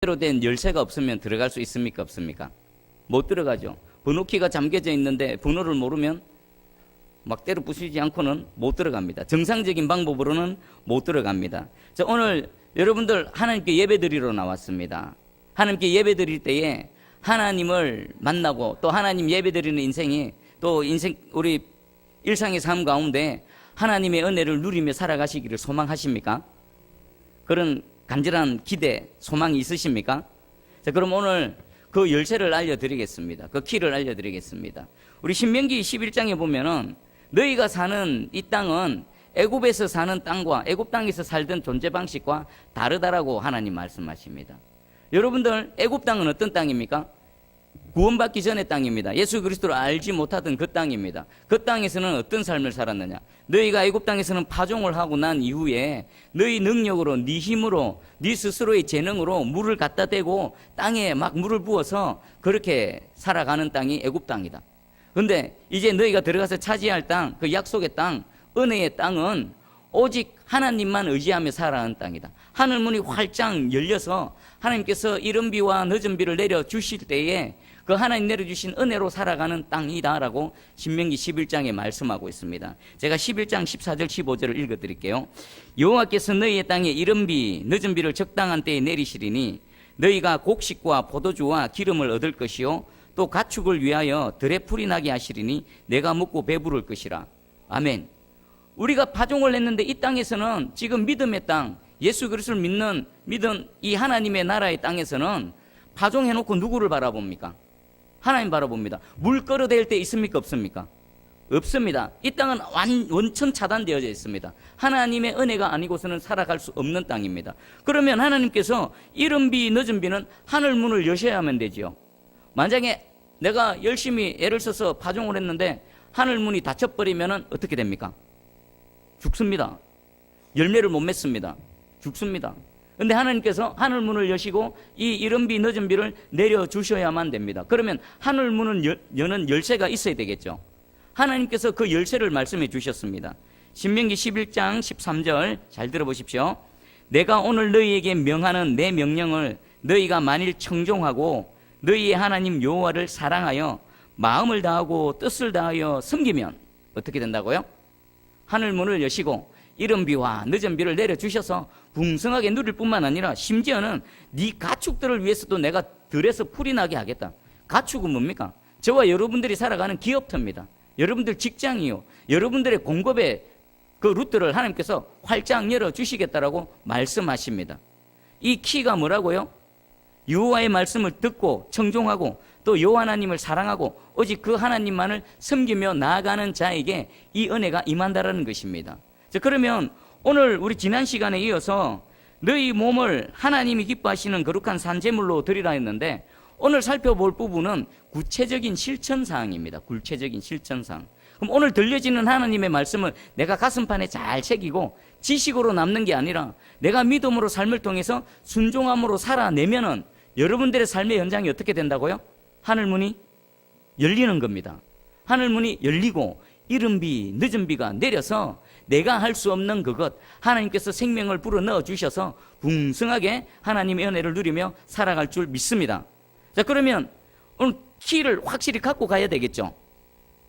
제대로 된 열쇠가 없으면 들어갈 수 있습니까? 없습니까? 못 들어가죠. 번호키가 잠겨져 있는데 번호를 모르면 막 때려 부수지 않고는 못 들어갑니다. 정상적인 방법으로는 못 들어갑니다. 자, 오늘 여러분들 하나님께 예배드리러 나왔습니다. 하나님께 예배드릴 때에 하나님을 만나고 또 하나님 예배드리는 인생이 또 우리 일상의 삶 가운데 하나님의 은혜를 누리며 살아가시기를 소망하십니까? 그런 간절한 기대, 소망이 있으십니까? 자, 그럼 오늘 그 열쇠를 알려드리겠습니다. 그 키를 알려드리겠습니다. 우리 신명기 11장에 보면은 너희가 사는 이 땅은 애굽에서 사는 땅과 애굽 땅에서 살던 존재 방식과 다르다라고 하나님 말씀하십니다. 여러분들 애굽 땅은 어떤 땅입니까? 구원받기 전의 땅입니다. 예수 그리스도를 알지 못하던 그 땅입니다. 그 땅에서는 어떤 삶을 살았느냐? 너희가 애굽 땅에서는 파종을 하고 난 이후에 너희 능력으로, 네 힘으로, 네 스스로의 재능으로 물을 갖다 대고 땅에 막 물을 부어서 그렇게 살아가는 땅이 애굽 땅이다. 근데 이제 너희가 들어가서 차지할 땅, 그 약속의 땅, 은혜의 땅은 오직 하나님만 의지하며 살아가는 땅이다. 하늘 문이 활짝 열려서 하나님께서 이른 비와 늦은 비를 내려주실 때에 그 하나님 내려주신 은혜로 살아가는 땅이다라고 신명기 11장에 말씀하고 있습니다. 제가 11장 14절 15절을 읽어드릴게요. 여호와께서 너희의 땅에 이른 비 늦은 비를 적당한 때에 내리시리니 너희가 곡식과 포도주와 기름을 얻을 것이요 또 가축을 위하여 들에 풀이 나게 하시리니 내가 먹고 배부를 것이라. 아멘. 우리가 파종을 했는데 이 땅에서는 지금 믿음의 땅, 예수 그리스도를 믿는 이 하나님의 나라의 땅에서는 파종해놓고 누구를 바라봅니까? 하나님 바라봅니다. 물 끌어댈 때 있습니까? 없습니까? 없습니다. 이 땅은 원천 차단되어져 있습니다. 하나님의 은혜가 아니고서는 살아갈 수 없는 땅입니다. 그러면 하나님께서 이른 비 늦은 비는 하늘 문을 여셔야만 되지요. 만약에 내가 열심히 애를 써서 파종을 했는데 하늘 문이 닫혀버리면 어떻게 됩니까? 죽습니다. 열매를 못 맺습니다. 죽습니다. 근데 하나님께서 하늘 문을 여시고 이 이른 비 늦은 비를 내려주셔야만 됩니다. 그러면 하늘 문을 여는 열쇠가 있어야 되겠죠. 하나님께서 그 열쇠를 말씀해 주셨습니다. 신명기 11장 13절 잘 들어보십시오. 내가 오늘 너희에게 명하는 내 명령을 너희가 만일 청종하고 너희의 하나님 여호와를 사랑하여 마음을 다하고 뜻을 다하여 섬기면 어떻게 된다고요? 하늘 문을 여시고 이른 비와 늦은 비를 내려주셔서 풍성하게 누릴 뿐만 아니라 심지어는 네 가축들을 위해서도 내가 들에서 풀이 나게 하겠다. 가축은 뭡니까? 저와 여러분들이 살아가는 기업터입니다. 여러분들 직장이요. 여러분들의 공급의 그 루트를 하나님께서 활짝 열어주시겠다라고 말씀하십니다. 이 키가 뭐라고요? 여호와의 말씀을 듣고 청종하고 또 여호와 하나님을 사랑하고 오직 그 하나님만을 섬기며 나아가는 자에게 이 은혜가 임한다라는 것입니다. 자, 그러면 오늘 우리 지난 시간에 이어서 너희 몸을 하나님이 기뻐하시는 거룩한 산제물로 드리라 했는데 오늘 살펴볼 부분은 구체적인 실천사항입니다. 구체적인 실천사항. 그럼 오늘 들려지는 하나님의 말씀을 내가 가슴판에 잘 새기고 지식으로 남는 게 아니라 내가 믿음으로 삶을 통해서 순종함으로 살아내면은 여러분들의 삶의 현장이 어떻게 된다고요? 하늘문이 열리는 겁니다. 하늘문이 열리고 이른 비, 늦은 비가 내려서 내가 할 수 없는 그것 하나님께서 생명을 불어넣어 주셔서 풍성하게 하나님의 은혜를 누리며 살아갈 줄 믿습니다. 자, 그러면 오늘 키를 확실히 갖고 가야 되겠죠.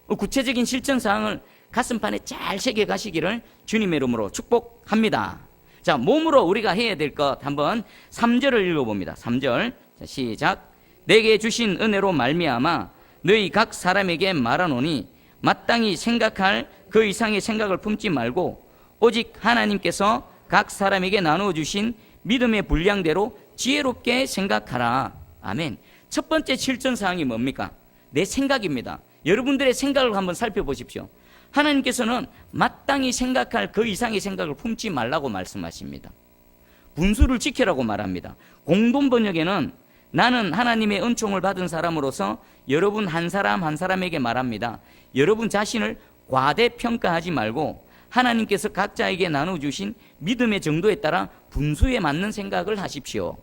구체적인 실천사항을 가슴판에 잘 새겨가시기를 주님의 이름으로 축복합니다. 자, 몸으로 우리가 해야 될 것 한번 3절을 읽어봅니다. 3절 자, 시작. 내게 주신 은혜로 말미암아 너희 각 사람에게 말하노니 마땅히 생각할 그 이상의 생각을 품지 말고 오직 하나님께서 각 사람에게 나누어 주신 믿음의 분량대로 지혜롭게 생각하라. 아멘. 첫 번째 실천사항이 뭡니까? 내 생각입니다. 여러분들의 생각을 한번 살펴보십시오. 하나님께서는 마땅히 생각할 그 이상의 생각을 품지 말라고 말씀하십니다. 분수를 지키라고 말합니다. 공동 번역에는 나는 하나님의 은총을 받은 사람으로서 여러분 한 사람 한 사람에게 말합니다. 여러분 자신을 과대평가하지 말고 하나님께서 각자에게 나눠주신 믿음의 정도에 따라 분수에 맞는 생각을 하십시오.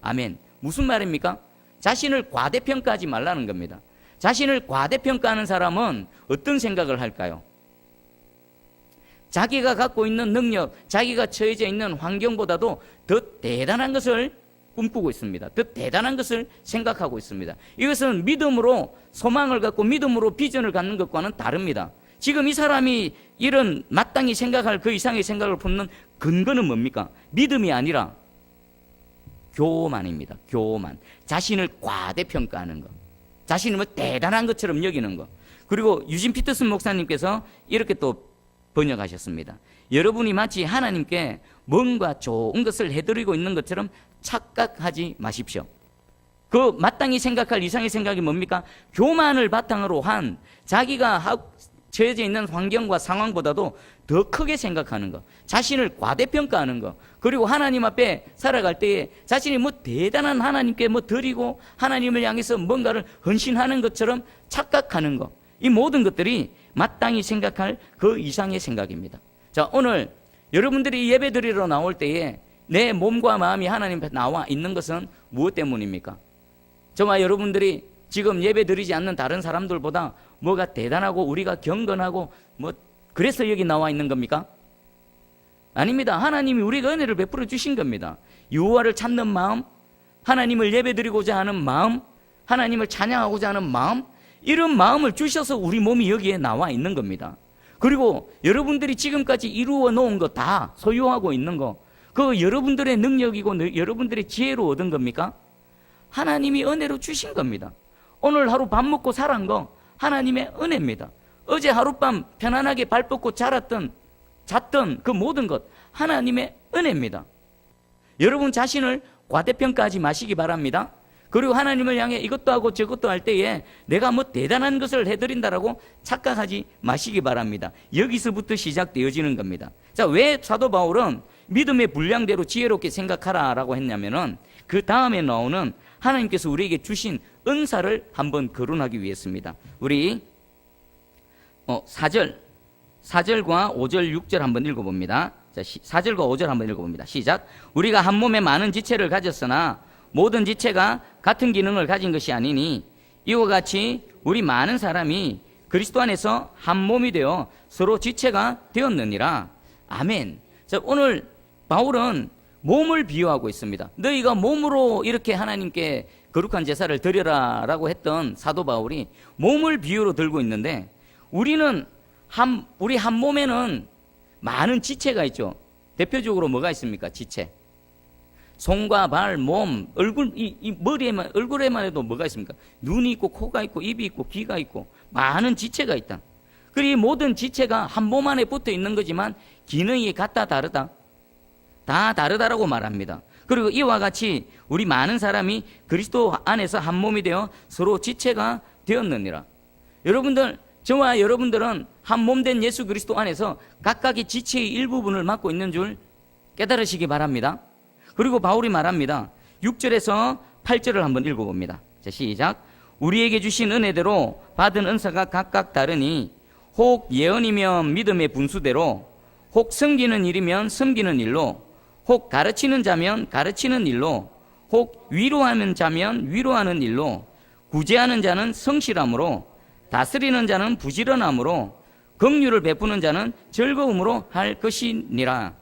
아멘. 무슨 말입니까? 자신을 과대평가하지 말라는 겁니다. 자신을 과대평가하는 사람은 어떤 생각을 할까요? 자기가 갖고 있는 능력, 자기가 처해져 있는 환경보다도 더 대단한 것을 꿈꾸고 있습니다. 더 대단한 것을 생각하고 있습니다. 이것은 믿음으로 소망을 갖고 믿음으로 비전을 갖는 것과는 다릅니다. 지금 이 사람이 이런 마땅히 생각할 그 이상의 생각을 품는 근거는 뭡니까? 믿음이 아니라 교만입니다. 교만. 자신을 과대평가하는 것. 자신을 뭐 대단한 것처럼 여기는 것. 그리고 유진 피터슨 목사님께서 이렇게 또 번역하셨습니다. 여러분이 마치 하나님께 뭔가 좋은 것을 해드리고 있는 것처럼 착각하지 마십시오. 그 마땅히 생각할 이상의 생각이 뭡니까? 교만을 바탕으로 한 자기가 처해져 있는 환경과 상황보다도 더 크게 생각하는 것, 자신을 과대평가하는 것, 그리고 하나님 앞에 살아갈 때에 자신이 뭐 대단한 하나님께 뭐 드리고 하나님을 향해서 뭔가를 헌신하는 것처럼 착각하는 것, 이 모든 것들이 마땅히 생각할 그 이상의 생각입니다. 자, 오늘 여러분들이 예배 드리러 나올 때에 내 몸과 마음이 하나님 앞에 나와 있는 것은 무엇 때문입니까? 저와 여러분들이 지금 예배 드리지 않는 다른 사람들보다 뭐가 대단하고 우리가 경건하고 뭐 그래서 여기 나와 있는 겁니까? 아닙니다. 하나님이 우리가 은혜를 베풀어 주신 겁니다. 여호와를 찾는 마음, 하나님을 예배 드리고자 하는 마음, 하나님을 찬양하고자 하는 마음, 이런 마음을 주셔서 우리 몸이 여기에 나와 있는 겁니다. 그리고 여러분들이 지금까지 이루어 놓은 거 다 소유하고 있는 거, 그 여러분들의 능력이고 여러분들의 지혜로 얻은 겁니까? 하나님이 은혜로 주신 겁니다. 오늘 하루 밥 먹고 살은 거 하나님의 은혜입니다. 어제 하룻밤 편안하게 발 뻗고 잤던 그 모든 것 하나님의 은혜입니다. 여러분 자신을 과대평가하지 마시기 바랍니다. 그리고 하나님을 향해 이것도 하고 저것도 할 때에 내가 뭐 대단한 것을 해드린다라고 착각하지 마시기 바랍니다. 여기서부터 시작되어지는 겁니다. 자, 왜 사도 바울은 믿음의 분량대로 지혜롭게 생각하라라고 했냐면은 그 다음에 나오는 하나님께서 우리에게 주신 은사를 한번 거론하기 위해서입니다. 우리 4절과 5절, 6절 한번 읽어봅니다. 자, 4절과 5절 한번 읽어봅니다. 시작. 우리가 한 몸에 많은 지체를 가졌으나 모든 지체가 같은 기능을 가진 것이 아니니 이와 같이 우리 많은 사람이 그리스도 안에서 한 몸이 되어 서로 지체가 되었느니라. 아멘. 자, 오늘 바울은 몸을 비유하고 있습니다. 너희가 몸으로 이렇게 하나님께 거룩한 제사를 드려라라고 했던 사도 바울이 몸을 비유로 들고 있는데 우리 한 몸에는 많은 지체가 있죠. 대표적으로 뭐가 있습니까? 지체. 손과 발, 몸, 얼굴, 이 머리에만, 얼굴에만 해도 뭐가 있습니까? 눈이 있고, 코가 있고, 입이 있고, 귀가 있고, 많은 지체가 있다. 그리고 이 모든 지체가 한 몸 안에 붙어 있는 거지만 기능이 같다, 다르다. 다 다르다라고 말합니다. 그리고 이와 같이 우리 많은 사람이 그리스도 안에서 한 몸이 되어 서로 지체가 되었느니라. 여러분들, 저와 여러분들은 한 몸 된 예수 그리스도 안에서 각각의 지체의 일부분을 맡고 있는 줄 깨달으시기 바랍니다. 그리고 바울이 말합니다. 6절에서 8절을 한번 읽어봅니다. 자, 시작. 우리에게 주신 은혜대로 받은 은사가 각각 다르니 혹 예언이면 믿음의 분수대로, 혹 섬기는 일이면 섬기는 일로, 혹 가르치는 자면 가르치는 일로, 혹 위로하는 자면 위로하는 일로, 구제하는 자는 성실함으로, 다스리는 자는 부지런함으로, 긍휼을 베푸는 자는 즐거움으로 할 것이니라.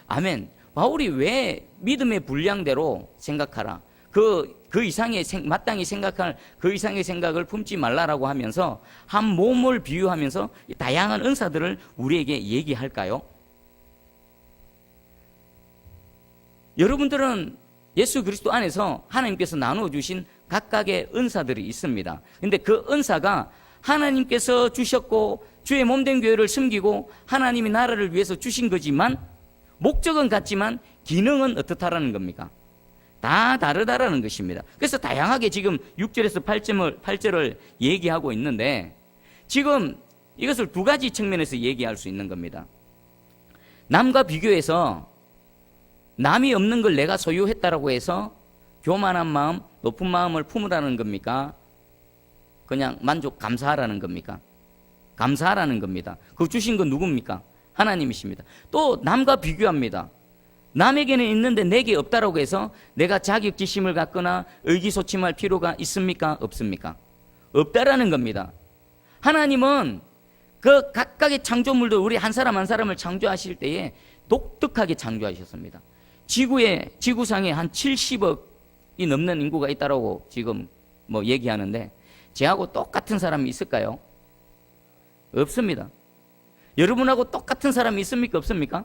아멘. 바울이 왜 믿음의 분량대로 생각하라, 그 이상의 마땅히 생각할 그 이상의 생각을 품지 말라라고 하면서 한 몸을 비유하면서 다양한 은사들을 우리에게 얘기할까요? 여러분들은 예수 그리스도 안에서 하나님께서 나누어 주신 각각의 은사들이 있습니다. 근데 그 은사가 하나님께서 주셨고 주의 몸된 교회를 섬기고 하나님의 나라를 위해서 주신 거지만 목적은 같지만 기능은 어떻다라는 겁니까? 다 다르다라는 것입니다. 그래서 다양하게 지금 6절에서 8절을 얘기하고 있는데 지금 이것을 두 가지 측면에서 얘기할 수 있는 겁니다. 남과 비교해서 남이 없는 걸 내가 소유했다라고 해서 교만한 마음, 높은 마음을 품으라는 겁니까? 그냥 감사하라는 겁니까? 감사하라는 겁니다. 그거 주신 건 누굽니까? 하나님이십니다. 또 남과 비교합니다. 남에게는 있는데 내게 없다라고 해서 내가 자격지심을 갖거나 의기소침할 필요가 있습니까? 없습니까? 없다라는 겁니다. 하나님은 그 각각의 창조물들 우리 한 사람 한 사람을 창조하실 때에 독특하게 창조하셨습니다. 지구상에 한 70억 넘는 인구가 있다라고 지금 뭐 얘기하는데 저하고 똑같은 사람이 있을까요? 없습니다. 여러분하고 똑같은 사람이 있습니까? 없습니까?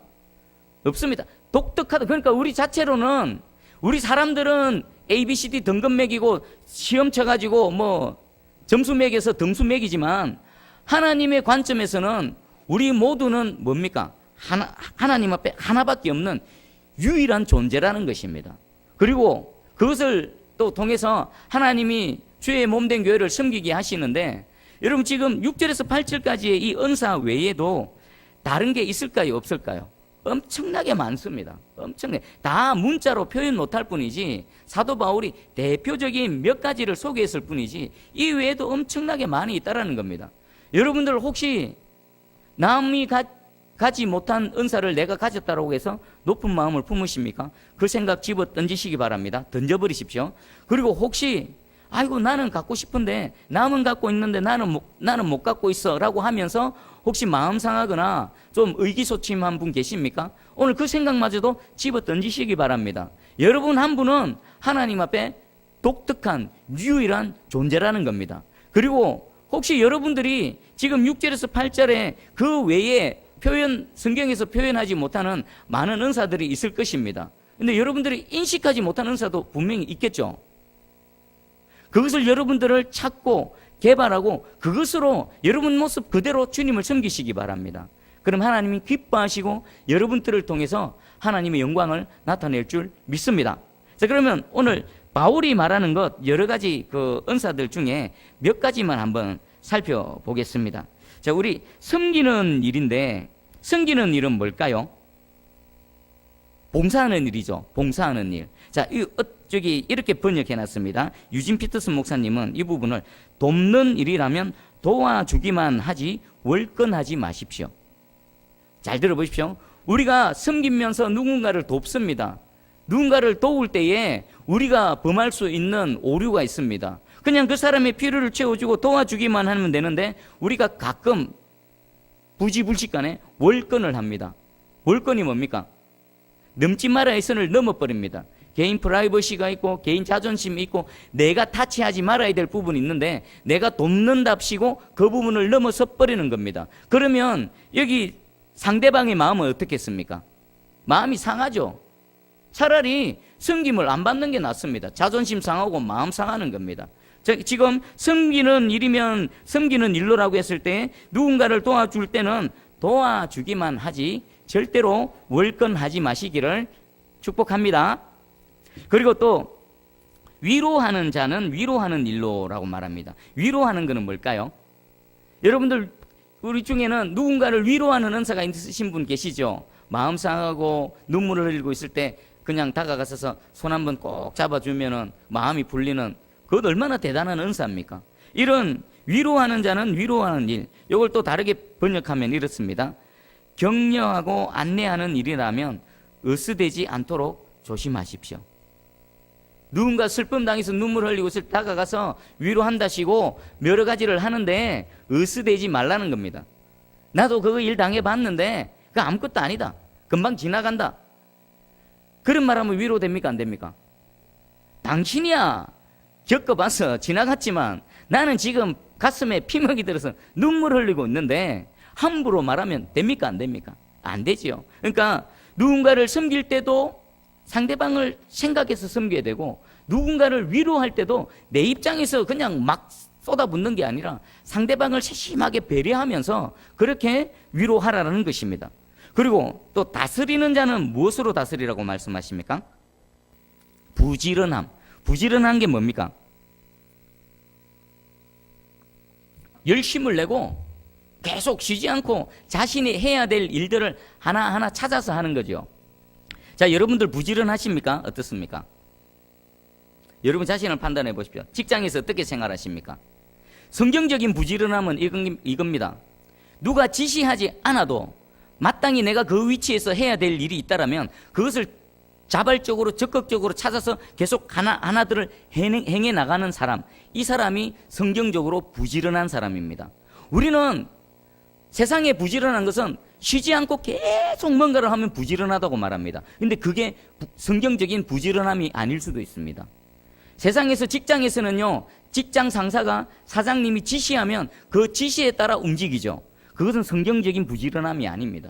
없습니다. 독특하다. 그러니까 우리 자체로는 우리 사람들은 ABCD 등급 매기고 시험 쳐가지고 뭐 점수 매겨서 등수 매기지만 하나님의 관점에서는 우리 모두는 뭡니까? 하나님 앞에 하나밖에 없는 유일한 존재라는 것입니다. 그리고 그것을 또 통해서 하나님이 주의 몸된 교회를 섬기게 하시는데 여러분 지금 6절에서 8절까지의 이 은사 외에도 다른 게 있을까요? 없을까요? 엄청나게 많습니다. 엄청나게. 다 문자로 표현 못할 뿐이지 사도 바울이 대표적인 몇 가지를 소개했을 뿐이지 이 외에도 엄청나게 많이 있다라는 겁니다. 여러분들 혹시 남이 가지 못한 은사를 내가 가졌다고 해서 높은 마음을 품으십니까? 그 생각 집어 던지시기 바랍니다. 던져버리십시오. 그리고 혹시 아이고 나는 갖고 싶은데 남은 갖고 있는데 나는 못 갖고 있어 라고 하면서 혹시 마음 상하거나 좀 의기소침한 분 계십니까? 오늘 그 생각마저도 집어 던지시기 바랍니다. 여러분 한 분은 하나님 앞에 독특한 유일한 존재라는 겁니다. 그리고 혹시 여러분들이 지금 6절에서 8절에 그 외에 성경에서 표현하지 못하는 많은 은사들이 있을 것입니다. 근데 여러분들이 인식하지 못한 은사도 분명히 있겠죠. 그것을 여러분들을 찾고 개발하고 그것으로 여러분 모습 그대로 주님을 섬기시기 바랍니다. 그럼 하나님이 기뻐하시고 여러분들을 통해서 하나님의 영광을 나타낼 줄 믿습니다. 자, 그러면 오늘 바울이 말하는 것 여러 가지 그 은사들 중에 몇 가지만 한번 살펴보겠습니다. 자, 우리 섬기는 일인데 섬기는 일은 뭘까요? 봉사하는 일이죠. 봉사하는 일. 자, 저기 이렇게 번역해 놨습니다. 유진 피터슨 목사님은 이 부분을 돕는 일이라면 도와주기만 하지 월권하지 마십시오. 잘 들어보십시오. 우리가 섬기면서 누군가를 돕습니다. 누군가를 도울 때에 우리가 범할 수 있는 오류가 있습니다. 그냥 그 사람의 필요를 채워주고 도와주기만 하면 되는데 우리가 가끔 부지불식간에 월권을 합니다. 월권이 뭡니까? 넘지 말아야 선을 넘어버립니다. 개인 프라이버시가 있고 개인 자존심이 있고 내가 타치하지 말아야 될 부분이 있는데 내가 돕는답시고 그 부분을 넘어서 버리는 겁니다. 그러면 여기 상대방의 마음은 어떻겠습니까? 마음이 상하죠. 차라리 섬김을 안 받는 게 낫습니다. 자존심 상하고 마음 상하는 겁니다. 지금 섬기는 일이면 섬기는 일로라고 했을 때 누군가를 도와줄 때는 도와주기만 하지 절대로 월권하지 마시기를 축복합니다. 그리고 또 위로하는 자는 위로하는 일로라고 말합니다. 위로하는 것은 뭘까요? 여러분들 우리 중에는 누군가를 위로하는 은사가 있으신 분 계시죠? 마음 상하고 눈물을 흘리고 있을 때 그냥 다가가서 손 한번 꼭 잡아주면은 마음이 풀리는 그것 얼마나 대단한 은사입니까? 이런 위로하는 자는 위로하는 일, 이걸 또 다르게 번역하면 이렇습니다. 격려하고 안내하는 일이라면 으스대지 않도록 조심하십시오. 누군가 슬픔 당해서 눈물 흘리고 있을 때 다가가서 위로한다시고 여러 가지를 하는데 으스대지 말라는 겁니다. 나도 그거 일 당해봤는데 그거 아무것도 아니다. 금방 지나간다. 그런 말하면 위로됩니까? 안 됩니까? 당신이야 겪어봐서 지나갔지만 나는 지금 가슴에 피멍이 들어서 눈물 흘리고 있는데 함부로 말하면 됩니까? 안 됩니까? 안 되지요. 그러니까 누군가를 섬길 때도 상대방을 생각해서 섬겨야 되고 누군가를 위로할 때도 내 입장에서 그냥 막 쏟아붓는 게 아니라 상대방을 세심하게 배려하면서 그렇게 위로하라는 것입니다. 그리고 또 다스리는 자는 무엇으로 다스리라고 말씀하십니까? 부지런함. 부지런한 게 뭡니까? 열심을 내고 계속 쉬지 않고 자신이 해야 될 일들을 하나하나 찾아서 하는 거죠. 자, 여러분들 부지런하십니까? 어떻습니까? 여러분 자신을 판단해 보십시오. 직장에서 어떻게 생활하십니까? 성경적인 부지런함은 이겁니다. 누가 지시하지 않아도 마땅히 내가 그 위치에서 해야 될 일이 있다라면 그것을 자발적으로 적극적으로 찾아서 계속 하나들을 행해 나가는 사람, 이 사람이 성경적으로 부지런한 사람입니다. 우리는 세상에 부지런한 것은 쉬지 않고 계속 뭔가를 하면 부지런하다고 말합니다. 근데 그게 성경적인 부지런함이 아닐 수도 있습니다. 세상에서 직장에서는요, 직장 상사가 사장님이 지시하면 그 지시에 따라 움직이죠. 그것은 성경적인 부지런함이 아닙니다.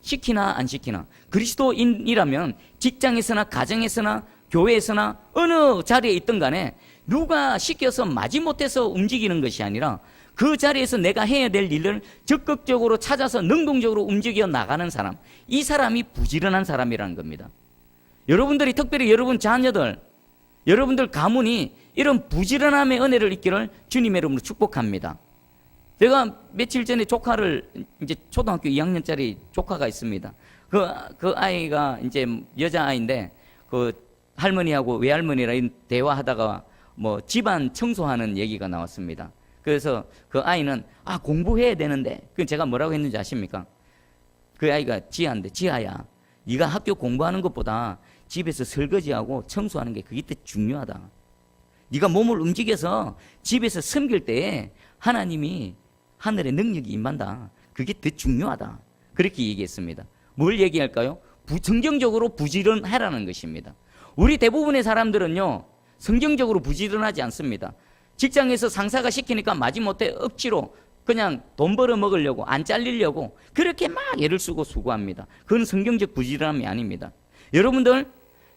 시키나 안 시키나. 그리스도인이라면 직장에서나 가정에서나 교회에서나 어느 자리에 있든 간에 누가 시켜서 마지못해서 움직이는 것이 아니라 그 자리에서 내가 해야 될 일을 적극적으로 찾아서 능동적으로 움직여 나가는 사람, 이 사람이 부지런한 사람이라는 겁니다. 여러분들이, 특별히 여러분 자녀들, 여러분들 가문이 이런 부지런함의 은혜를 입기를 주님의 이름으로 축복합니다. 제가 며칠 전에 조카를, 이제 초등학교 2학년짜리 조카가 있습니다. 그 아이가 이제 여자아이인데 그 할머니하고 외할머니랑 대화하다가 뭐 집안 청소하는 얘기가 나왔습니다. 그래서 그 아이는 공부해야 되는데, 그 제가 뭐라고 했는지 아십니까? 그 아이가 지아인데, 지아야, 네가 학교 공부하는 것보다 집에서 설거지하고 청소하는 게 그게 더 중요하다. 네가 몸을 움직여서 집에서 섬길 때에 하나님이 하늘의 능력이 임한다. 그게 더 중요하다. 그렇게 얘기했습니다. 뭘 얘기할까요? 성경적으로 부지런하라는 것입니다. 우리 대부분의 사람들은요, 성경적으로 부지런하지 않습니다. 직장에서 상사가 시키니까 마지못해 억지로 그냥 돈 벌어 먹으려고, 안 잘리려고 그렇게 막 애를 쓰고 수고합니다. 그건 성경적 부지런함이 아닙니다. 여러분들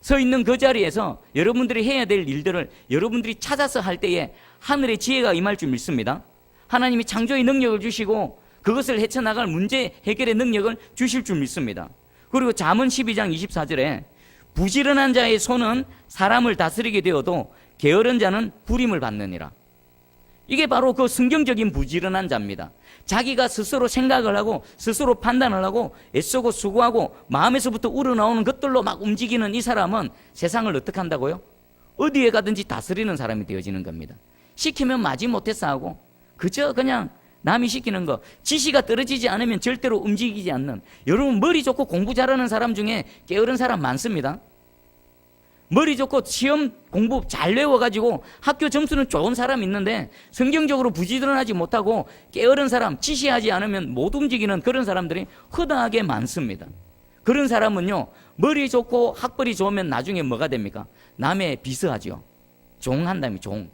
서 있는 그 자리에서 여러분들이 해야 될 일들을 여러분들이 찾아서 할 때에 하늘의 지혜가 임할 줄 믿습니다. 하나님이 창조의 능력을 주시고 그것을 헤쳐나갈 문제 해결의 능력을 주실 줄 믿습니다. 그리고 잠언 12장 24절에 부지런한 자의 손은 사람을 다스리게 되어도 게으른 자는 부림을 받느니라. 이게 바로 그 성경적인 부지런한 자입니다. 자기가 스스로 생각을 하고 스스로 판단을 하고 애쓰고 수고하고 마음에서부터 우러나오는 것들로 막 움직이는 이 사람은 세상을 어떻게 한다고요? 어디에 가든지 다스리는 사람이 되어지는 겁니다. 시키면 마지못해서 하고 그저 그냥 남이 시키는 거, 지시가 떨어지지 않으면 절대로 움직이지 않는, 여러분 머리 좋고 공부 잘하는 사람 중에 게으른 사람 많습니다. 머리 좋고 시험 공부 잘 외워가지고 학교 점수는 좋은 사람 있는데 성경적으로 부지런하지 못하고 게으른 사람, 지시하지 않으면 못 움직이는 그런 사람들이 허다하게 많습니다. 그런 사람은요, 머리 좋고 학벌이 좋으면 나중에 뭐가 됩니까? 남의 비서하죠. 종 한다면 종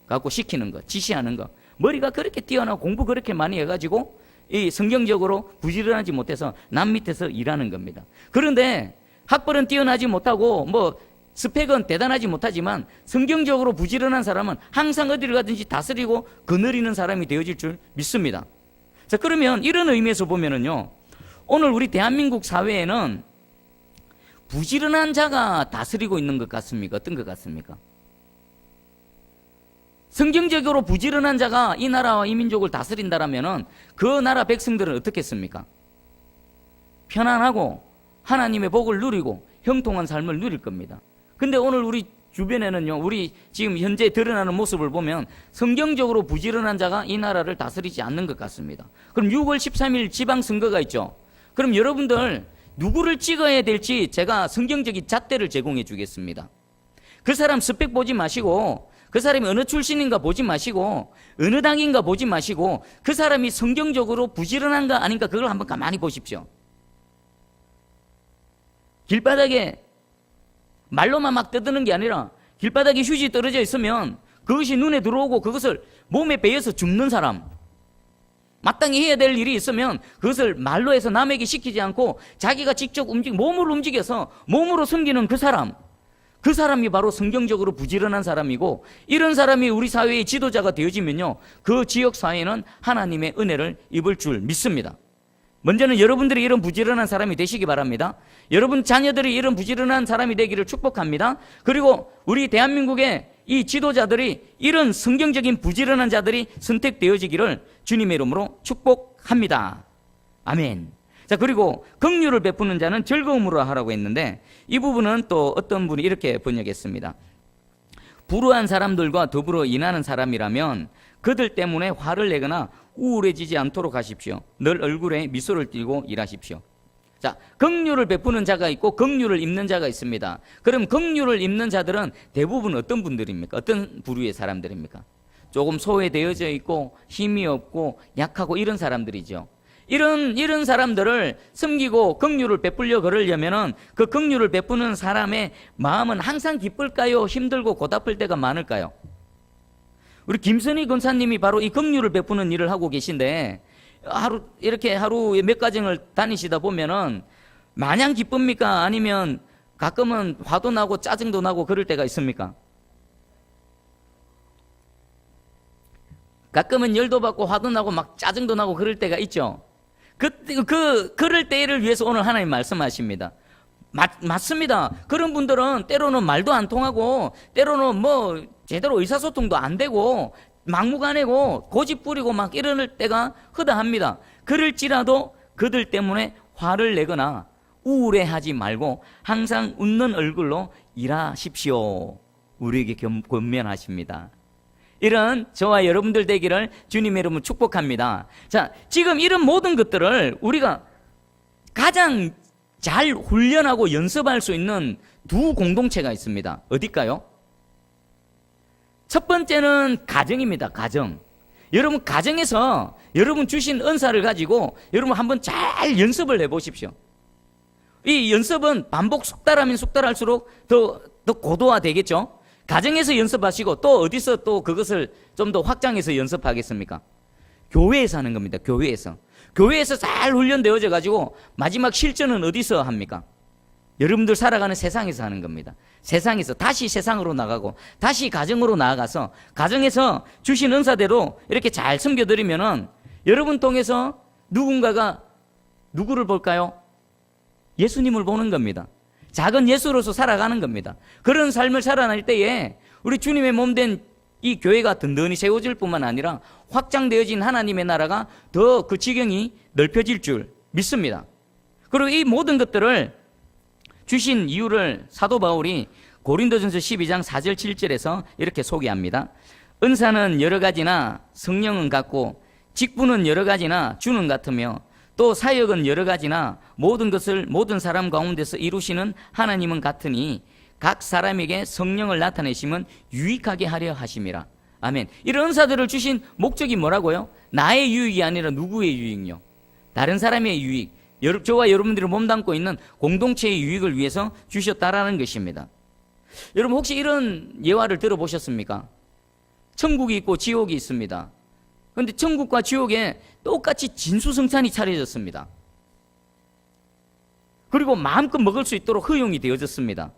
갖고 시키는 거, 지시하는 거. 머리가 그렇게 뛰어나고 공부 그렇게 많이 해가지고 이 성경적으로 부지런하지 못해서 남 밑에서 일하는 겁니다. 그런데 학벌은 뛰어나지 못하고 뭐 스펙은 대단하지 못하지만 성경적으로 부지런한 사람은 항상 어디를 가든지 다스리고 거느리는 사람이 되어질 줄 믿습니다. 자, 그러면 이런 의미에서 보면은요, 오늘 우리 대한민국 사회에는 부지런한 자가 다스리고 있는 것 같습니까? 어떤 것 같습니까? 성경적으로 부지런한 자가 이 나라와 이 민족을 다스린다라면은 그 나라 백성들은 어떻겠습니까? 편안하고 하나님의 복을 누리고 형통한 삶을 누릴 겁니다. 근데 오늘 우리 주변에는요, 우리 지금 현재 드러나는 모습을 보면 성경적으로 부지런한 자가 이 나라를 다스리지 않는 것 같습니다. 그럼 6월 13일 지방선거가 있죠. 그럼 여러분들 누구를 찍어야 될지 제가 성경적인 잣대를 제공해 주겠습니다. 그 사람 스펙 보지 마시고, 그 사람이 어느 출신인가 보지 마시고, 어느 당인가 보지 마시고, 그 사람이 성경적으로 부지런한가 아닌가 그걸 한번 가만히 보십시오. 길바닥에 말로만 막 떠드는 게 아니라 길바닥에 휴지 떨어져 있으면 그것이 눈에 들어오고 그것을 몸에 배어서 줍는 사람, 마땅히 해야 될 일이 있으면 그것을 말로 해서 남에게 시키지 않고 자기가 직접 몸을 움직여서 몸으로 섬기는 그 사람, 그 사람이 바로 성경적으로 부지런한 사람이고, 이런 사람이 우리 사회의 지도자가 되어지면요, 그 지역 사회는 하나님의 은혜를 입을 줄 믿습니다. 먼저는 여러분들이 이런 부지런한 사람이 되시기 바랍니다. 여러분 자녀들이 이런 부지런한 사람이 되기를 축복합니다. 그리고 우리 대한민국의 이 지도자들이 이런 성경적인 부지런한 자들이 선택되어지기를 주님의 이름으로 축복합니다. 아멘. 자, 그리고 긍휼을 베푸는 자는 즐거움으로 하라고 했는데 이 부분은 또 어떤 분이 이렇게 번역했습니다. 불우한 사람들과 더불어 인하는 사람이라면 그들 때문에 화를 내거나 우울해지지 않도록 하십시오. 늘 얼굴에 미소를 띠고 일하십시오. 자, 긍휼을 베푸는 자가 있고 긍휼을 입는 자가 있습니다. 그럼 긍휼을 입는 자들은 대부분 어떤 분들입니까? 어떤 부류의 사람들입니까? 조금 소외되어져 있고 힘이 없고 약하고 이런 사람들이죠. 이런 사람들을 섬기고 긍휼을 베풀려 그러려면은 그 긍휼을 베푸는 사람의 마음은 항상 기쁠까요? 힘들고 고달플 때가 많을까요? 우리 김선희 권사님이 바로 이 긍휼을 베푸는 일을 하고 계신데 이렇게 하루에 몇 가정을 다니시다 보면은 마냥 기쁩니까? 아니면 가끔은 화도 나고 짜증도 나고 그럴 때가 있습니까? 가끔은 열도 받고 화도 나고 막 짜증도 나고 그럴 때가 있죠. 그럴 때를 위해서 오늘 하나님 말씀하십니다. 맞습니다. 그런 분들은 때로는 말도 안 통하고 때로는 뭐 제대로 의사소통도 안 되고 막무가내고 고집 부리고 막 이럴 때가 허다합니다. 그럴지라도 그들 때문에 화를 내거나 우울해하지 말고 항상 웃는 얼굴로 일하십시오. 우리에게 권면하십니다. 이런 저와 여러분들 되기를 주님의 이름으로 축복합니다. 자, 지금 이런 모든 것들을 우리가 가장 잘 훈련하고 연습할 수 있는 두 공동체가 있습니다. 어딜까요? 첫 번째는 가정입니다. 가정. 여러분 가정에서 여러분 주신 은사를 가지고 여러분 한번 잘 연습을 해보십시오. 이 연습은 반복 숙달하면 숙달할수록 더 고도화되겠죠. 가정에서 연습하시고 또 어디서 또 그것을 좀 더 확장해서 연습하겠습니까? 교회에서 하는 겁니다. 교회에서 잘 훈련되어져 가지고 마지막 실전은 어디서 합니까? 여러분들 살아가는 세상에서 하는 겁니다. 세상에서 다시 세상으로 나가고 다시 가정으로 나아가서 가정에서 주신 은사대로 이렇게 잘 섬겨드리면은 여러분 통해서 누군가가 누구를 볼까요? 예수님을 보는 겁니다. 작은 예수로서 살아가는 겁니다. 그런 삶을 살아낼 때에 우리 주님의 몸된 이 교회가 든든히 세워질 뿐만 아니라 확장되어진 하나님의 나라가 더 그 지경이 넓혀질 줄 믿습니다. 그리고 이 모든 것들을 주신 이유를 사도 바울이 고린도전서 12장 4절 7절에서 이렇게 소개합니다. 은사는 여러 가지나 성령은 같고 직분은 여러 가지나 주는 같으며 또 사역은 여러 가지나 모든 것을 모든 사람 가운데서 이루시는 하나님은 같으니 각 사람에게 성령을 나타내시면 유익하게 하려 하심이라. 아멘. 이런 은사들을 주신 목적이 뭐라고요? 나의 유익이 아니라 누구의 유익요? 다른 사람의 유익, 저와 여러분들이 몸담고 있는 공동체의 유익을 위해서 주셨다라는 것입니다. 여러분 혹시 이런 예화를 들어보셨습니까? 천국이 있고 지옥이 있습니다. 그런데 천국과 지옥에 똑같이 진수성찬이 차려졌습니다. 그리고 마음껏 먹을 수 있도록 허용이 되어졌습니다.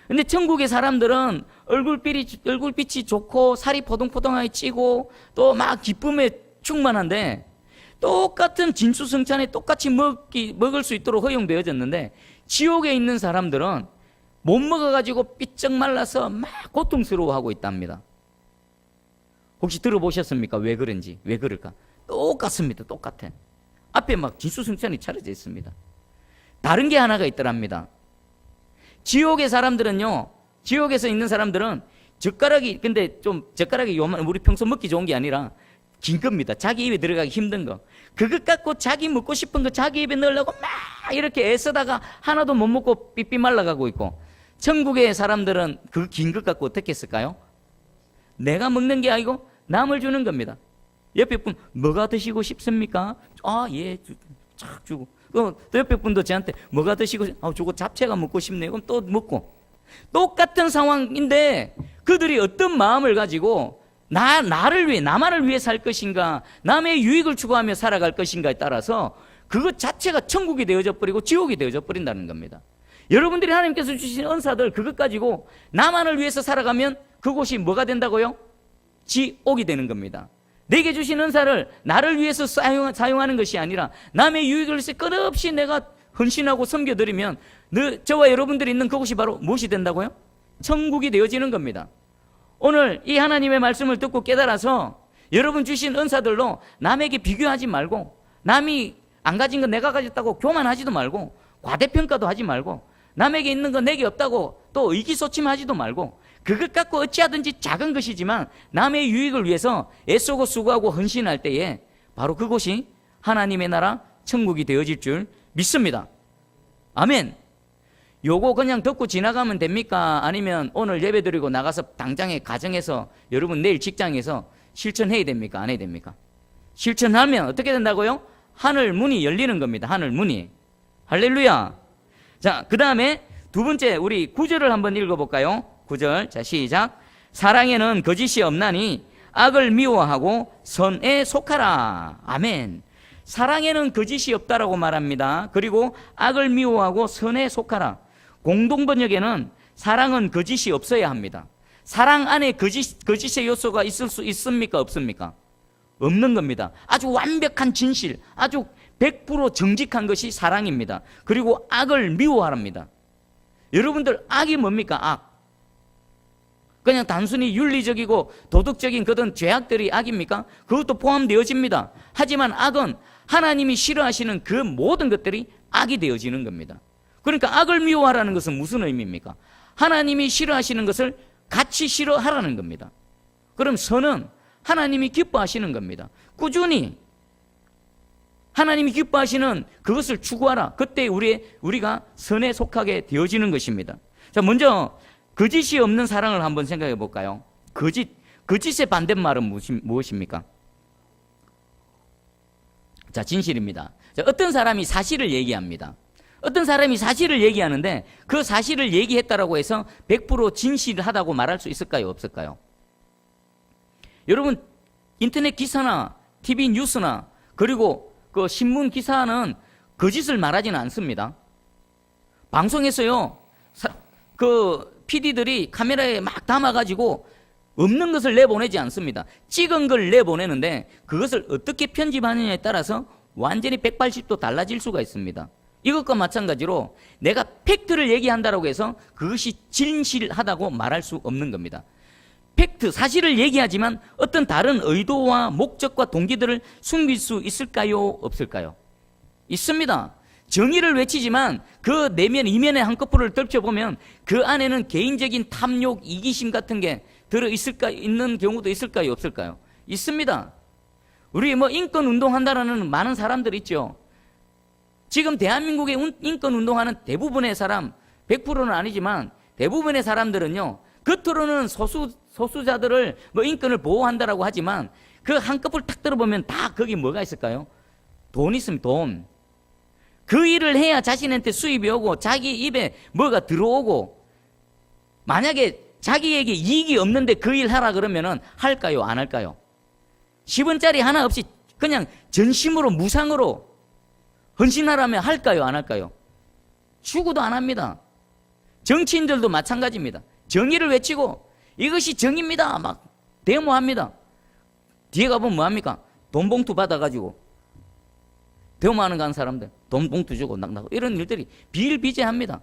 근데 천국의 사람들은 얼굴빛이 좋고 살이 포동포동하게 찌고 또 막 기쁨에 충만한데 똑같은 진수성찬에 똑같이 먹을 수 있도록 허용되어졌는데 지옥에 있는 사람들은 못 먹어가지고 삐쩍 말라서 막 고통스러워하고 있답니다. 혹시 들어보셨습니까? 왜 그런지, 왜 그럴까? 똑같습니다. 똑같아. 앞에 막 진수성찬이 차려져 있습니다. 다른 게 하나가 있더랍니다. 지옥의 사람들은요, 지옥에서 있는 사람들은 근데 좀 젓가락이 요만, 우리 평소 먹기 좋은 게 아니라 긴 겁니다. 자기 입에 들어가기 힘든 거. 그것 갖고 자기 먹고 싶은 거 자기 입에 넣으려고 막 이렇게 애쓰다가 하나도 못 먹고 삐삐 말라가고 있고, 천국의 사람들은 그 긴 것 갖고 어떻게 했을까요? 내가 먹는 게 아니고 남을 주는 겁니다. 옆에 분 뭐가 드시고 싶습니까? 아, 예, 착 주고. 또 옆에 분도 저한테 뭐가 드시고 저거 잡채가 먹고 싶네요. 그럼 또 먹고. 똑같은 상황인데 그들이 어떤 마음을 가지고 나를 위해, 나만을 위해 살 것인가, 남의 유익을 추구하며 살아갈 것인가에 따라서 그것 자체가 천국이 되어져 버리고 지옥이 되어져 버린다는 겁니다. 여러분들이 하나님께서 주신 은사들 그것 가지고 나만을 위해서 살아가면 그곳이 뭐가 된다고요? 지옥이 되는 겁니다. 내게 주신 은사를 나를 위해서 사용하는 것이 아니라 남의 유익을 위해서 끝없이 내가 헌신하고 섬겨드리면 저와 여러분들이 있는 그곳이 바로 무엇이 된다고요? 천국이 되어지는 겁니다. 오늘 이 하나님의 말씀을 듣고 깨달아서 여러분 주신 은사들로 남에게 비교하지 말고, 남이 안 가진 거 내가 가졌다고 교만하지도 말고, 과대평가도 하지 말고, 남에게 있는 거 내게 없다고 또 의기소침하지도 말고, 그것 갖고 어찌하든지 작은 것이지만 남의 유익을 위해서 애쓰고 수고하고 헌신할 때에 바로 그곳이 하나님의 나라 천국이 되어질 줄 믿습니다. 아멘. 요거 그냥 듣고 지나가면 됩니까? 아니면 오늘 예배드리고 나가서 당장에 가정에서, 여러분 내일 직장에서 실천해야 됩니까? 안 해야 됩니까? 실천하면 어떻게 된다고요? 하늘 문이 열리는 겁니다. 하늘 문이. 할렐루야. 자, 그 다음에 두 번째 우리 9절을 한번 읽어볼까요? 9절. 자, 시작. 사랑에는 거짓이 없나니 악을 미워하고 선에 속하라. 아멘. 사랑에는 거짓이 없다라고 말합니다. 그리고 악을 미워하고 선에 속하라. 공동번역에는 사랑은 거짓이 없어야 합니다. 사랑 안에 거짓의 요소가 있을 수 있습니까? 없습니까? 없는 겁니다. 아주 완벽한 진실, 아주 100% 정직한 것이 사랑입니다. 그리고 악을 미워하랍니다. 여러분들, 악이 뭡니까? 악. 그냥 단순히 윤리적이고 도덕적인 그런 죄악들이 악입니까? 그것도 포함되어집니다. 하지만 악은 하나님이 싫어하시는 그 모든 것들이 악이 되어지는 겁니다. 그러니까 악을 미워하라는 것은 무슨 의미입니까? 하나님이 싫어하시는 것을 같이 싫어하라는 겁니다. 그럼 선은 하나님이 기뻐하시는 겁니다. 꾸준히 하나님이 기뻐하시는 그것을 추구하라. 그때 우리가 선에 속하게 되어지는 것입니다. 자, 먼저 거짓이 없는 사랑을 한번 생각해 볼까요? 거짓의 반대말은 무엇입니까? 자, 진실입니다. 자, 어떤 사람이 사실을 얘기합니다. 어떤 사람이 사실을 얘기하는데 그 사실을 얘기했다라고 해서 100% 진실하다고 말할 수 있을까요? 없을까요? 여러분, 인터넷 기사나 TV 뉴스나 그리고 그 신문 기사는 거짓을 말하지는 않습니다. 방송에서요, 그 PD들이 카메라에 막 담아가지고 없는 것을 내보내지 않습니다. 찍은 걸 내보내는데 그것을 어떻게 편집하느냐에 따라서 완전히 180도 달라질 수가 있습니다. 이것과 마찬가지로 내가 팩트를 얘기한다고 해서 그것이 진실하다고 말할 수 없는 겁니다. 팩트, 사실을 얘기하지만 어떤 다른 의도와 목적과 동기들을 숨길 수 있을까요? 없을까요? 있습니다. 정의를 외치지만 그 내면 이면의 한꺼풀을 떨쳐보면 그 안에는 개인적인 탐욕, 이기심 같은 게 있는 경우도 있을까요? 없을까요? 있습니다. 우리 인권 운동한다라는 많은 사람들 있죠. 지금 대한민국의 인권 운동하는 대부분의 사람, 100%는 아니지만 대부분의 사람들은요, 겉으로는 소수자들을 인권을 보호한다라고 하지만 그 한꺼풀 탁 들어보면 다 거기 뭐가 있을까요? 돈 있습니다. 돈. 그 일을 해야 자신한테 수입이 오고 자기 입에 뭐가 들어오고, 만약에 자기에게 이익이 없는데 그 일 하라 그러면은 할까요? 안 할까요? 10원짜리 하나 없이 그냥 전심으로 무상으로 헌신하라면 할까요? 안 할까요? 추구도 안 합니다. 정치인들도 마찬가지입니다. 정의를 외치고 이것이 정의입니다 막 데모합니다. 뒤에 가보면 뭐합니까? 돈 봉투 받아가지고 데모하는 간 사람들 돈 봉투 주고 낙낙 이런 일들이 비일비재합니다.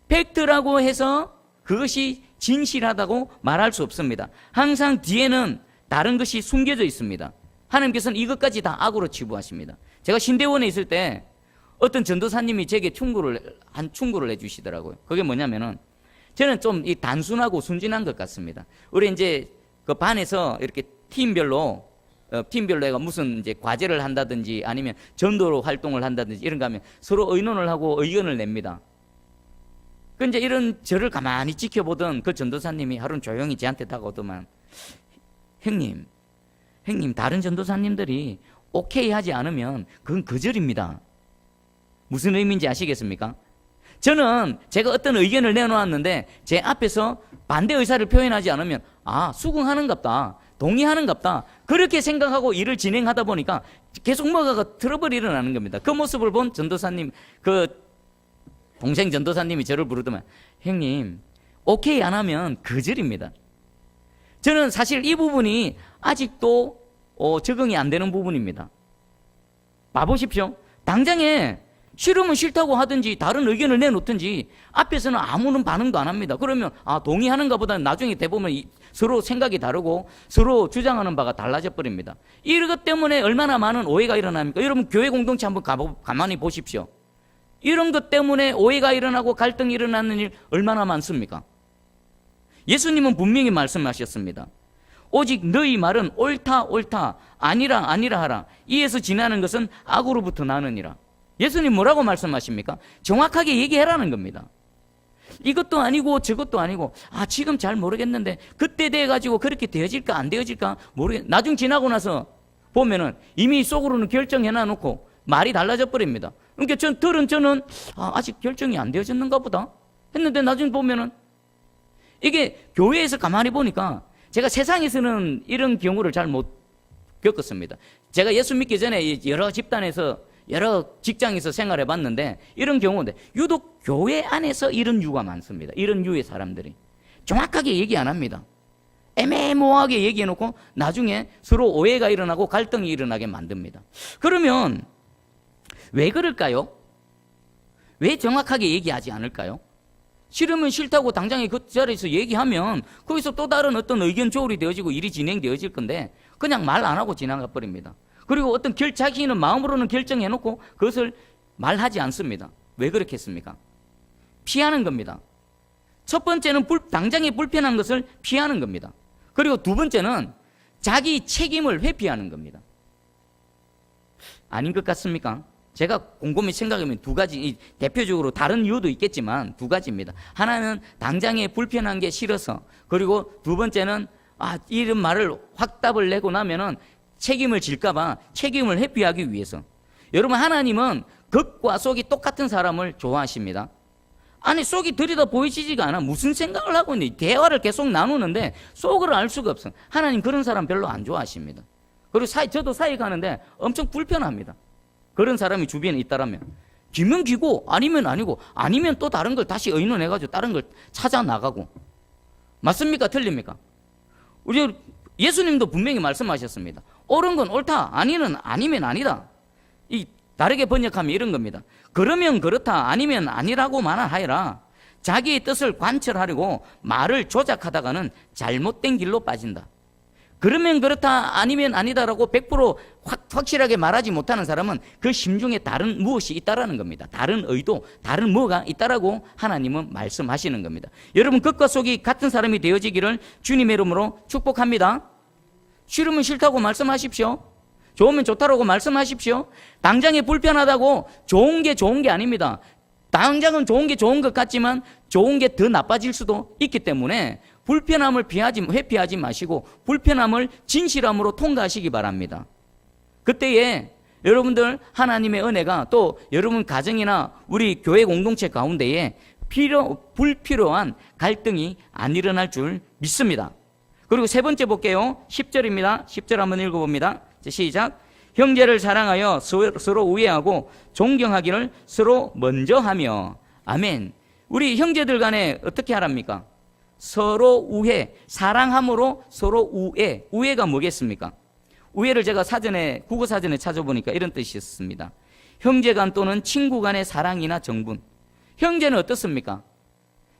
팩트라고 해서 그것이 진실하다고 말할 수 없습니다. 항상 뒤에는 다른 것이 숨겨져 있습니다. 하나님께서는 이것까지 다 악으로 치부하십니다. 제가 신대원에 있을 때 어떤 전도사님이 제게 충고를 해주시더라고요. 그게 뭐냐면은 저는 좀 단순하고 순진한 것 같습니다. 우리 이제 그 반에서 이렇게 팀별로 해가 무슨 이제 과제를 한다든지 아니면 전도로 활동을 한다든지 이런 거 하면 서로 의논을 하고 의견을 냅니다. 그 이제 이런 저를 가만히 지켜보던 그 전도사님이 하루는 조용히 저한테 다가오더만, 형님 다른 전도사님들이 오케이 하지 않으면 그건 거절입니다. 무슨 의미인지 아시겠습니까? 저는 제가 어떤 의견을 내놓았는데 제 앞에서 반대 의사를 표현하지 않으면 수긍하는갑다, 동의하는갑다, 그렇게 생각하고 일을 진행하다 보니까 계속 뭐가 트러블이 일어나는 겁니다. 그 모습을 본 전도사님, 그 동생 전도사님이 저를 부르더만, 형님 오케이 안 하면 거절입니다. 저는 사실 이 부분이 아직도 적응이 안 되는 부분입니다. 봐보십시오. 당장에 싫으면 싫다고 하든지 다른 의견을 내놓든지 앞에서는 아무런 반응도 안 합니다. 그러면 동의하는가 보다는 나중에 대보면 서로 생각이 다르고 서로 주장하는 바가 달라져 버립니다. 이것 때문에 얼마나 많은 오해가 일어납니까? 여러분 교회 공동체 한번 가만히 보십시오. 이런 것 때문에 오해가 일어나고 갈등이 일어나는 일 얼마나 많습니까? 예수님은 분명히 말씀하셨습니다. 오직 너희 말은 옳다 아니라 하라. 이에서 지나는 것은 악으로부터 나느니라. 예수님 뭐라고 말씀하십니까? 정확하게 얘기해라는 겁니다. 이것도 아니고 저것도 아니고 지금 잘 모르겠는데 그때 돼가지고 그렇게 되어질까 안 되어질까 나중 지나고 나서 보면은 이미 속으로는 결정해놔 놓고 말이 달라져 버립니다. 그러니까 저는 아직 결정이 안 되어졌는가 보다 했는데 나중에 보면은 이게 교회에서 가만히 보니까 제가 세상에서는 이런 경우를 잘 못 겪었습니다. 제가 예수 믿기 전에 여러 집단에서 여러 직장에서 생활해 봤는데 이런 경우인데 유독 교회 안에서 이런 유가 많습니다. 이런 유의 사람들이 정확하게 얘기 안 합니다. 애매모호하게 얘기해 놓고 나중에 서로 오해가 일어나고 갈등이 일어나게 만듭니다. 그러면 왜 그럴까요? 왜 정확하게 얘기하지 않을까요? 싫으면 싫다고 당장에 그 자리에서 얘기하면 거기서 또 다른 어떤 의견 조율이 되어지고 일이 진행되어질 건데 그냥 말 안 하고 지나가 버립니다. 그리고 어떤 자기는 마음으로는 결정해 놓고 그것을 말하지 않습니다. 왜 그렇게 했습니까? 피하는 겁니다. 첫 번째는 당장에 불편한 것을 피하는 겁니다. 그리고 두 번째는 자기 책임을 회피하는 겁니다. 아닌 것 같습니까? 제가 곰곰이 생각하면 두 가지, 대표적으로 다른 이유도 있겠지만 두 가지입니다. 하나는 당장에 불편한 게 싫어서, 그리고 두 번째는 이런 말을 확답을 내고 나면은 책임을 질까봐 책임을 회피하기 위해서. 여러분, 하나님은 겉과 속이 똑같은 사람을 좋아하십니다. 아니, 속이 들여다 보이지가 않아. 무슨 생각을 하고 있는지 대화를 계속 나누는데 속을 알 수가 없어. 하나님 그런 사람 별로 안 좋아하십니다. 그리고 저도 사회 가는데 엄청 불편합니다. 그런 사람이 주변에 있다라면 귀면 귀고 아니면 아니고 아니면 또 다른 걸 다시 의논해가지고 다른 걸 찾아 나가고. 맞습니까? 틀립니까? 우리 예수님도 분명히 말씀하셨습니다. 옳은 건 옳다, 아니면 아니다. 이 다르게 번역하면 이런 겁니다. 그러면 그렇다, 아니면 아니라고만 하여라. 자기의 뜻을 관철하려고 말을 조작하다가는 잘못된 길로 빠진다. 그러면 그렇다, 아니면 아니다라고 100% 확실하게 말하지 못하는 사람은 그 심중에 다른 무엇이 있다라는 겁니다. 다른 의도, 다른 뭐가 있다라고 하나님은 말씀하시는 겁니다. 여러분, 겉과 속이 같은 사람이 되어지기를 주님의 이름으로 축복합니다. 싫으면 싫다고 말씀하십시오. 좋으면 좋다라고 말씀하십시오. 당장에 불편하다고 좋은 게 아닙니다. 당장은 좋은 게 좋은 것 같지만 좋은 게 더 나빠질 수도 있기 때문에 불편함을 회피하지 마시고 불편함을 진실함으로 통과하시기 바랍니다. 그때에 여러분들 하나님의 은혜가 또 여러분 가정이나 우리 교회 공동체 가운데에 불필요한 갈등이 안 일어날 줄 믿습니다. 그리고 세 번째 볼게요. 10절입니다. 10절 한번 읽어봅니다. 시작. 형제를 사랑하여 서로 우애하고 존경하기를 서로 먼저 하며. 아멘. 우리 형제들 간에 어떻게 하랍니까? 서로 우애, 사랑함으로 서로 우애. 우애가 뭐겠습니까? 우애를 제가 국어 사전에 찾아보니까 이런 뜻이었습니다. 형제 간 또는 친구 간의 사랑이나 정분. 형제는 어떻습니까?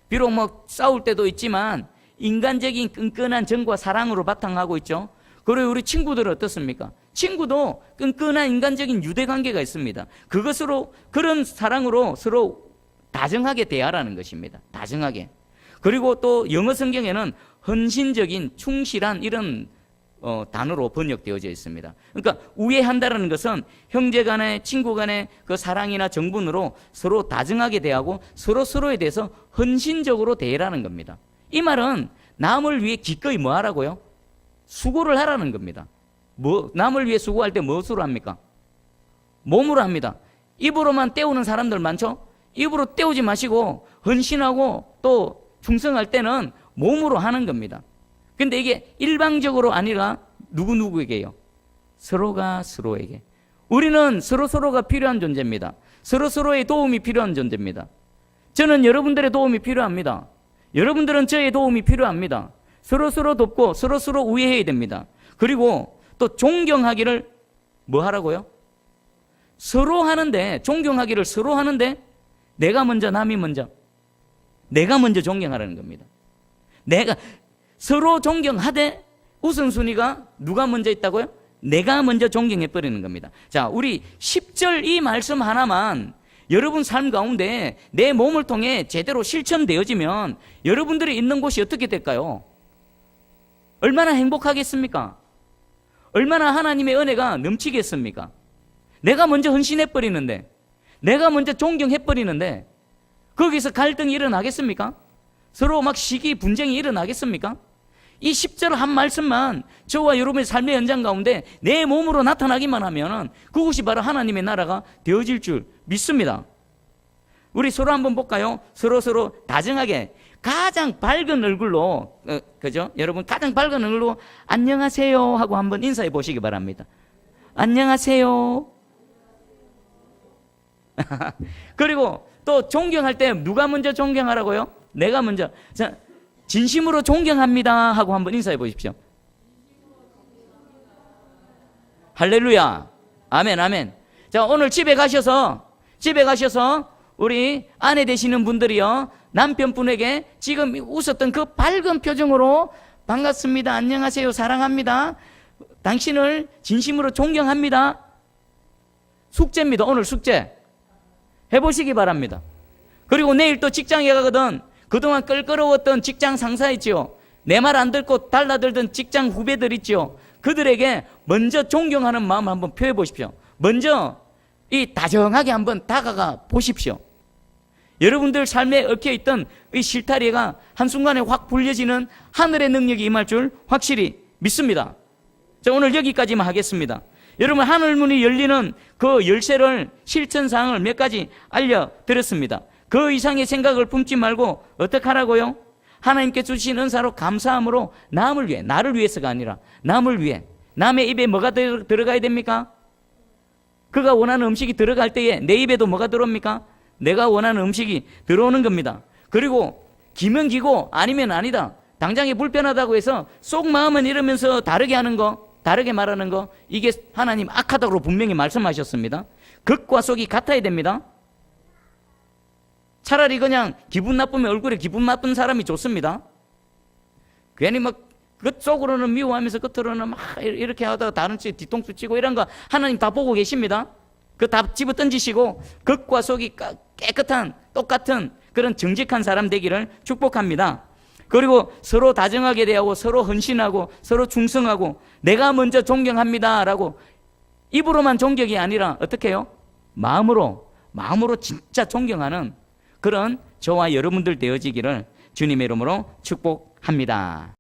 비록 싸울 때도 있지만 인간적인 끈끈한 정과 사랑으로 바탕하고 있죠. 그리고 우리 친구들은 어떻습니까? 친구도 끈끈한 인간적인 유대관계가 있습니다. 그것으로, 그런 사랑으로 서로 다정하게 대하라는 것입니다. 다정하게. 그리고 또 영어 성경에는 헌신적인, 충실한 이런 단어로 번역되어져 있습니다. 그러니까 우애한다는 것은 형제 간의, 친구 간의 그 사랑이나 정분으로 서로 다정하게 대하고 서로에 대해서 헌신적으로 대하라는 겁니다. 이 말은 남을 위해 기꺼이 뭐 하라고요? 수고를 하라는 겁니다. 남을 위해 수고할 때 무엇으로 합니까? 몸으로 합니다. 입으로만 때우는 사람들 많죠? 입으로 때우지 마시고 헌신하고 또 충성할 때는 몸으로 하는 겁니다. 근데 이게 일방적으로 아니라 누구에게요? 서로가 서로에게. 우리는 서로가 필요한 존재입니다. 서로의 도움이 필요한 존재입니다. 저는 여러분들의 도움이 필요합니다. 여러분들은 저의 도움이 필요합니다. 서로 돕고 서로 우애해야 됩니다. 그리고 또 존경하기를 뭐 하라고요? 서로 하는데, 존경하기를 서로 하는데 내가 먼저, 남이 먼저. 내가 먼저 존경하라는 겁니다. 내가 서로 존경하되 우선순위가 누가 먼저 있다고요? 내가 먼저 존경해버리는 겁니다. 자, 우리 10절 이 말씀 하나만 여러분 삶 가운데 내 몸을 통해 제대로 실천되어지면 여러분들이 있는 곳이 어떻게 될까요? 얼마나 행복하겠습니까? 얼마나 하나님의 은혜가 넘치겠습니까? 내가 먼저 헌신해버리는데, 내가 먼저 존경해버리는데 거기서 갈등이 일어나겠습니까? 서로 시기 분쟁이 일어나겠습니까? 이 10절 한 말씀만 저와 여러분의 삶의 현장 가운데 내 몸으로 나타나기만 하면 그것이 바로 하나님의 나라가 되어질 줄 믿습니다. 우리 서로 한번 볼까요? 서로 다정하게 가장 밝은 얼굴로 그죠? 여러분 가장 밝은 얼굴로 안녕하세요 하고 한번 인사해 보시기 바랍니다. 안녕하세요. 그리고 또 존경할 때 누가 먼저 존경하라고요? 내가 먼저. 자, 진심으로 존경합니다 하고 한번 인사해 보십시오. 할렐루야. 아멘, 아멘. 자, 오늘 집에 가셔서 우리 아내 되시는 분들이요, 남편분에게 지금 웃었던 그 밝은 표정으로 반갑습니다. 안녕하세요. 사랑합니다. 당신을 진심으로 존경합니다. 숙제입니다. 오늘 숙제. 해보시기 바랍니다. 그리고 내일 또 직장에 가거든 그동안 껄끄러웠던 직장 상사 있죠. 내 말 안 듣고 달라들던 직장 후배들 있죠. 그들에게 먼저 존경하는 마음을 한번 표해 보십시오. 먼저 이 다정하게 한번 다가가 보십시오. 여러분들 삶에 얽혀있던 이 실타래가 한순간에 확 불려지는 하늘의 능력이 임할 줄 확실히 믿습니다. 자, 오늘 여기까지만 하겠습니다. 여러분, 하늘문이 열리는 그 열쇠를 실천사항을 몇 가지 알려드렸습니다. 그 이상의 생각을 품지 말고 어떻게 하라고요? 하나님께 주신 은사로 감사함으로 남을 위해, 나를 위해서가 아니라 남을 위해. 남의 입에 뭐가 들어가야 됩니까? 그가 원하는 음식이 들어갈 때에 내 입에도 뭐가 들어옵니까? 내가 원하는 음식이 들어오는 겁니다. 그리고 기면 기고 아니면 아니다. 당장에 불편하다고 해서 속 마음은 이러면서 다르게 하는 거, 다르게 말하는 거, 이게 하나님 악하다고 분명히 말씀하셨습니다. 극과 속이 같아야 됩니다. 차라리 그냥 기분 나쁘면 얼굴에 기분 나쁜 사람이 좋습니다. 괜히 막 겉속으로는 미워하면서 겉으로는 막 이렇게 하다가 다른 치 뒤통수 치고 이런 거 하나님 다 보고 계십니다. 그 다 집어 던지시고 겉과 속이 깨끗한 똑같은 그런 정직한 사람 되기를 축복합니다. 그리고 서로 다정하게 대하고 서로 헌신하고 서로 충성하고 내가 먼저 존경합니다 라고 입으로만 존경이 아니라 어떻게 해요? 마음으로 진짜 존경하는 그런 저와 여러분들 되어지기를 주님의 이름으로 축복합니다.